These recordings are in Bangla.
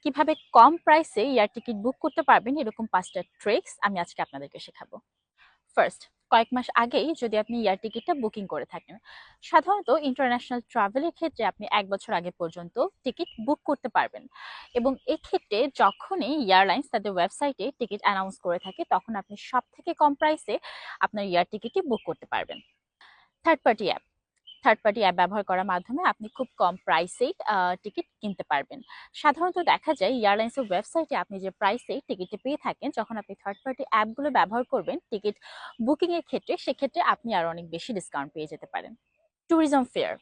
কিভাবে কম প্রাইসে এয়ার টিকিট বুক করতে পারবেন এরকম 5টা ট্রিক্স আমি আজকে আপনাদেরকে শেখাবো। ফার্স্ট, কয়েক মাস আগেই যদি আপনি এয়ার টিকিটটা বুকিং করে থাকেন, সাধারণত ইন্টারন্যাশনাল ট্রাভেলের ক্ষেত্রে আপনি 1 বছর আগে পর্যন্ত টিকিট বুক করতে পারবেন। এবং এক্ষেত্রে যখনই এয়ারলাইন্স তাদের ওয়েবসাইটে টিকিট অ্যানাউন্স করে থাকে তখন আপনি সব থেকে কম প্রাইসে আপনার এয়ার টিকিটটি বুক করতে পারবেন। Third party app third party app ব্যবহার করার মাধ্যমে আপনি খুব কম প্রাইসেই টিকিট কিনতে পারবেন। সাধারণত দেখা যায় এয়ারলাইন্সের ওয়েবসাইটে আপনি যে প্রাইসে টিকিটটি পেয়ে থাকেন, যখন আপনি থার্ড পার্টি অ্যাপগুলো ব্যবহার করবেন টিকিট বুকিং এর ক্ষেত্রে, সেক্ষেত্রে আপনি আরো অনেক বেশি ডিসকাউন্ট পেয়ে যেতে পারেন। ট্যুরিজম ফেয়ার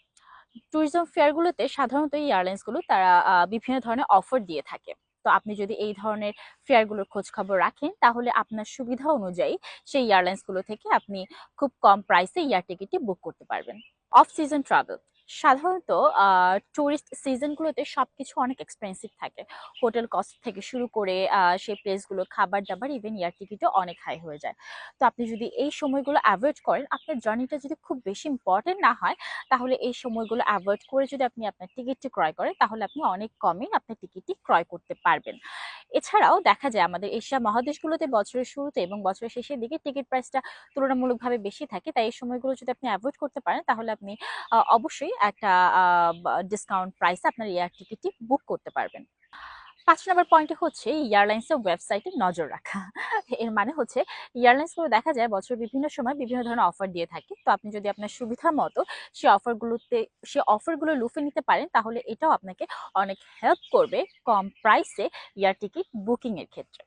ট্যুরিজম ফেয়ারগুলোতে সাধারণত এয়ারলাইন্সগুলো তারা বিভিন্ন ধরনের অফার দিয়ে থাকে। তো আপনি যদি এই ধরনের ফেয়ারগুলোর খোঁজ খবর রাখেন তাহলে আপনার সুবিধা অনুযায়ী সেই এয়ারলাইন্সগুলো থেকে আপনি খুব কম প্রাইসে এয়ার টিকিটটি বুক করতে পারবেন। অফ সিজন ট্রাভেল সাধারণত টুরিস্ট সিজনগুলোতে সবকিছু অনেক এক্সপেন্সিভ থাকে। হোটেল কস্ট থেকে শুরু করে সেই প্লেসগুলো খাবার দাবার ইভেন এয়ার টিকিটও অনেক হাই হয়ে যায়। তো আপনি যদি এই সময়গুলো অ্যাভয়েড করেন, আপনার জার্নিটা যদি খুব বেশি ইম্পর্টেন্ট না হয়, তাহলে এই সময়গুলো অ্যাভয়েড করে যদি আপনি আপনার টিকিটটি ক্রয় করেন তাহলে আপনি অনেক কমে আপনার টিকিটটি ক্রয় করতে পারবেন। এছাড়াও দেখা যায় আমাদের এশিয়া মহাদেশগুলোতে বছরের শুরুতে এবং বছরের শেষের দিকে টিকিট প্রাইসটা তুলনামূলকভাবে বেশি থাকে। তাই এই সময়গুলো যদি আপনি অ্যাভয়েড করতে পারেন তাহলে আপনি অবশ্যই একটা ডিসকাউন্ট প্রাইসে আপনার এয়ার টিকিটটি বুক করতে পারবেন। 5 নম্বর পয়েন্টে হচ্ছে এয়ারলাইন্সের ওয়েবসাইটে নজর রাখা। এর মানে হচ্ছে এয়ারলাইন্সগুলো দেখা যায় বছর বিভিন্ন সময় বিভিন্ন ধরনের অফার দিয়ে থাকে। তো আপনি যদি আপনার সুবিধা মতো সেই অফারগুলো লুফে নিতে পারেন তাহলে এটাও আপনাকে অনেক হেল্প করবে কম প্রাইসে এয়ার টিকিট বুকিং এর ক্ষেত্রে।